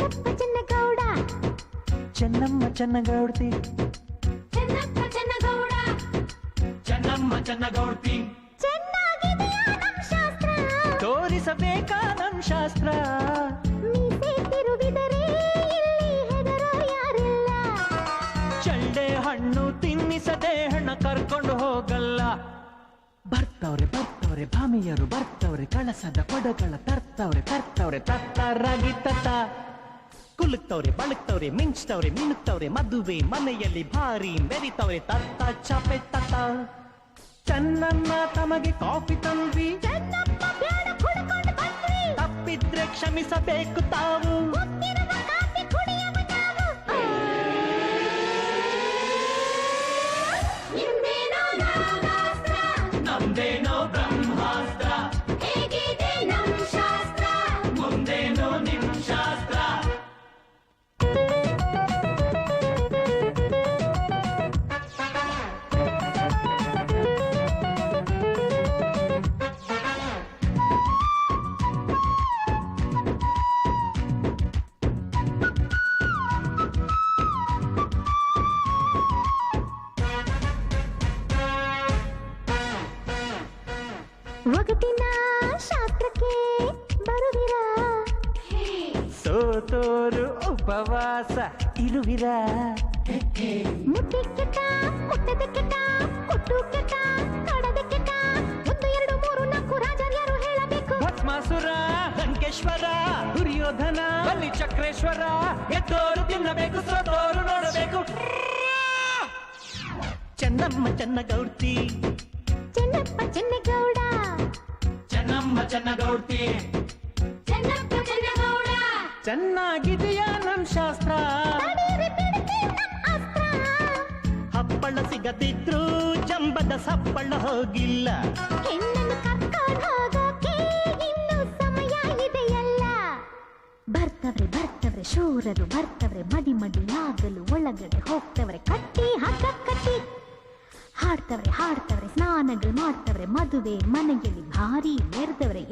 ಚೆನ್ನಪ್ಪ ಚೆನ್ನಗೌಡ ಚೆನ್ನಮ್ಮ ಚೆನ್ನಗೌಡ್ತಿ ಚೆನ್ನಪ್ಪ ಚೆನ್ನಗೌಡ ಚೆನ್ನಮ್ಮ ಚೆನ್ನಗೌಡ್ತಿ ಚೆನ್ನಾಗಿದೆಯಾ ನಮ್ ಶಾಸ್ತ್ರ ತೋರಿಸಬೇಕಾ ನಮ್ ಶಾಸ್ತ್ರ ಮೀಸೆ ತಿರುಗಿದರೆ ಇಲ್ಲಿ ಹೆದರೋ ಯಾರಿಲ್ಲ ಚಳ್ಳೆ ಹಣ್ಣು ತಿನ್ನಿಸದೆ ಹಣ ಕರ್ಕೊಂಡು ಹೋಗಲ್ಲ ಬರ್ತವ್ರೆ ಬರ್ತವ್ರೆ ಭಾಮಿಯರು ಬರ್ತವ್ರೆ ಕಳಸದ ಕೊಡಗಳ ತರ್ತವ್ರೆ ತತ್ತರಾಗಿ ತತ್ತ ಕುಲುಕ್ತವ್ರೆ ಬಳುಕ್ತವ್ರೆ ಮಿಂಚ್ತವ್ರೆ ಮಿಣುಕ್ತವ್ರೆ ಮದುವೆ ಮನೆಯಲ್ಲಿ ಭಾರಿ ಮೆರಿತವ್ರೆ ತತ್ತ ಚಾಪೆ ತತ್ತ ಚೆನ್ನಮ್ಮ ತಮಗೆ ಕಾಫಿ ತಂದ್ವಿ ಚೆನ್ನಪ್ಪ ಬ್ಯಾಡ ಕುಡ್ಕೊಂಡು ಬಂದ್ವಿ ತಪ್ಪಿದ್ರೆ ಕ್ಷಮಿಸಬೇಕು ತಾವು ಗೊತ್ತಿರುವ ಕಾಫಿ ಕುಡಿಯುವ ನಾವು ನಿಮ್ದೇನೋ ನಾಗಾಸ್ತ್ರ ನಮ್ದೇನೋ ಬ್ರಹ್ಮಾಸ್ತ್ರ ಹೇಗಿದೆ ನಮ್ ಶಾಸ್ತ್ರ ಮುಂದೇನೋ ನಿಮ್ ಶಾಸ್ತ್ರ ಒಗಟಿನ ಶಾಸ್ತ್ರಕ್ಕೆ ಬರುವಿರಾ ಸೋತೋರು ಉಪವಾಸ ಇರುವಿರ ಮುಟ್ಟಿ ಕೆಟ್ಟ ಮುಟ್ಟದ ಕೆಟ್ಟ ಕೊಟ್ಟು ಕೆಟ್ಟ ಕಡದ ಕೆಟ್ಟ 1 2 3 4 ರಾಜರ್ಯರು ಹೇಳಬೇಕು ಭಸ್ಮಾಸುರ ಲಂಕೇಶ್ವರ ದುರ್ಯೋಧನ ಬಲಿ ಚಕ್ರೇಶ್ವರ ಎದ್ದೋರು ತಿನ್ನಬೇಕು ಸೋತೋರು ನೋಡಬೇಕು ಚೆನ್ನಮ್ಮ ಚೆನ್ನಗೌಡ್ತಿ ಚೆನ್ನಪ್ಪ ಚೆನ್ನಗೌಡ ಚೆನ್ನಮ್ಮ ಚೆನ್ನಗೌಡ್ತಿ ಚೆನ್ನಪ್ಪ ಚೆನ್ನಗೌಡ ಚೆನ್ನಾಗಿದೆಯಾ ನಮ್ ಶಾಸ್ತ್ರ ತಡೀರಿ ಬಿಡ್ತಿ ನಮ್ ಅಸ್ತ್ರ ಹಪ್ಪಳ ಸಿಗದಿದ್ರು ಜಂಬದ ಸಪ್ಪಳ ಹೋಗಿಲ್ಲ ಹೆಣ್ಣನ್ನು ಕರ್ಕೊಂಡು ಹೋಗೋಕೆ ಇನ್ನು ಸಮಯ ಇದೆಯಲ್ಲ ಬರ್ತವ್ರೆ ಶೂರರು ಬರ್ತವ್ರೆ ಮಡಿಯಾಗಲು ಒಳಗಡೆ ಹೋಗ್ತವ್ರೆ ಕಟ್ಟಿ ಹಗ್ಗ ಕಟ್ಟಿ ಹಾಡ್ತವ್ರೆ ಸ್ನಾನಗಳು ಮಾಡ್ತವ್ರೆ ಮದುವೆ ಮನೆಯಲ್ಲಿ ಭಾರಿ ಮೆರೆದವ್ರೆ